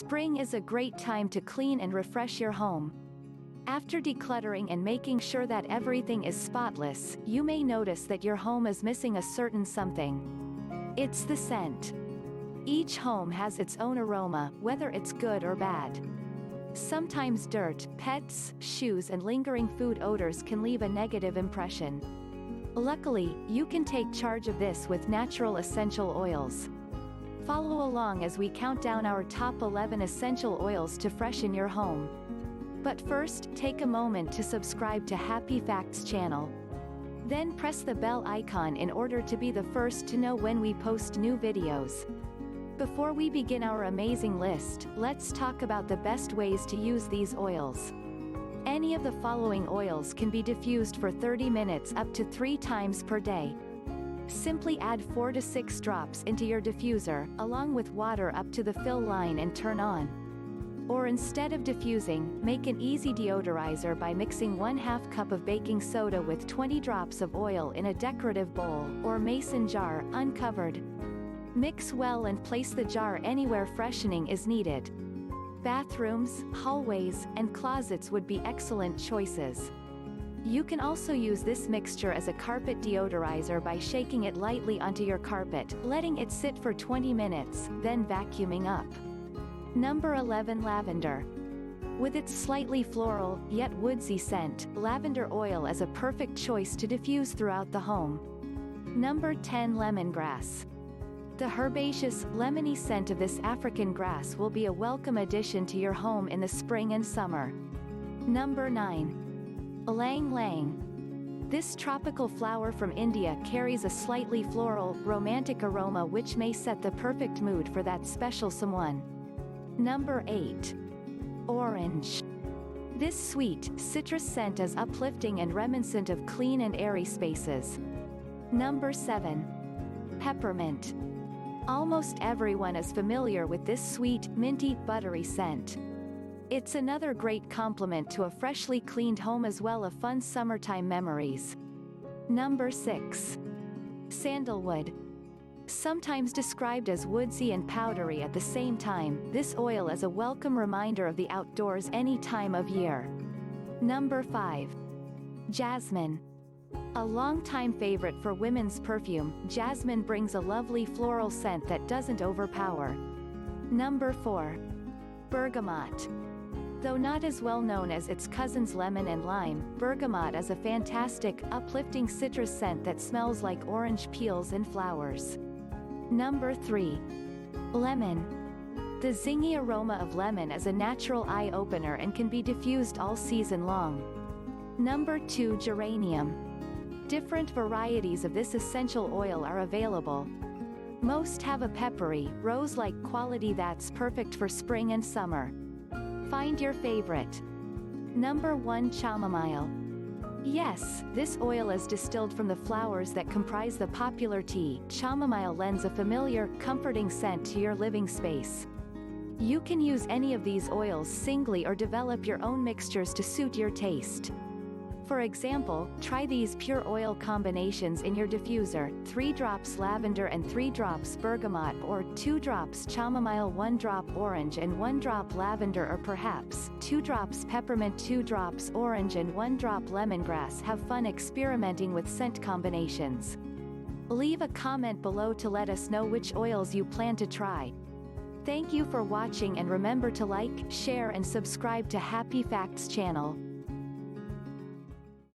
Spring is a great time to clean and refresh your home. After decluttering and making sure that everything is spotless, you may notice that your home is missing a certain something. It's the scent. Each home has its own aroma, whether it's good or bad. Sometimes dirt, pets, shoes and lingering food odors can leave a negative impression. Luckily, you can take charge of this with natural essential oils. Follow along as we count down our top 11 essential oils to freshen your home. But first, take a moment to subscribe to Happy Facts channel. Then press the bell icon in order to be the first to know when we post new videos. Before we begin our amazing list, let's talk about the best ways to use these oils. Any of the following oils can be diffused for 30 minutes up to 3 times per day. Simply add 4 to 6 drops into your diffuser, along with water up to the fill line and turn on. Or instead of diffusing, make an easy deodorizer by mixing 1/2 cup of baking soda with 20 drops of oil in a decorative bowl, or mason jar, uncovered. Mix well and place the jar anywhere freshening is needed. Bathrooms, hallways, and closets would be excellent choices. You can also use this mixture as a carpet deodorizer by shaking it lightly onto your carpet, letting it sit for 20 minutes, then vacuuming up. Number 11. Lavender. With its slightly floral, yet woodsy scent, lavender oil is a perfect choice to diffuse throughout the home. Number 10. Lemongrass. The herbaceous, lemony scent of this African grass will be a welcome addition to your home in the spring and summer. Number 9. Ylang ylang. This tropical flower from India carries a slightly floral, romantic aroma which may set the perfect mood for that special someone. Number 8. Orange. This sweet, citrus scent is uplifting and reminiscent of clean and airy spaces. Number 7. Peppermint. Almost everyone is familiar with this sweet, minty, buttery scent. It's another great complement to a freshly cleaned home as well as fun summertime memories. Number 6. Sandalwood. Sometimes described as woodsy and powdery at the same time, this oil is a welcome reminder of the outdoors any time of year. Number 5. Jasmine. A longtime favorite for women's perfume, jasmine brings a lovely floral scent that doesn't overpower. Number 4. Bergamot. Though not as well known as its cousins lemon and lime, bergamot is a fantastic, uplifting citrus scent that smells like orange peels and flowers. Number 3. Lemon. The zingy aroma of lemon is a natural eye-opener and can be diffused all season long. Number 2. Geranium. Different varieties of this essential oil are available. Most have a peppery, rose-like quality that's perfect for spring and summer. Find your favorite. Number 1. Chamomile. Yes, this oil is distilled from the flowers that comprise the popular tea. Chamomile lends a familiar, comforting scent to your living space. You can use any of these oils singly or develop your own mixtures to suit your taste. For example, try these pure oil combinations in your diffuser: 3 drops lavender and 3 drops bergamot, or 2 drops chamomile, 1 drop orange and 1 drop lavender, or perhaps 2 drops peppermint, 2 drops orange and 1 drop lemongrass. Have fun experimenting with scent combinations. Leave a comment below to let us know which oils you plan to try. Thank you for watching and remember to like, share and subscribe to Happy Facts channel.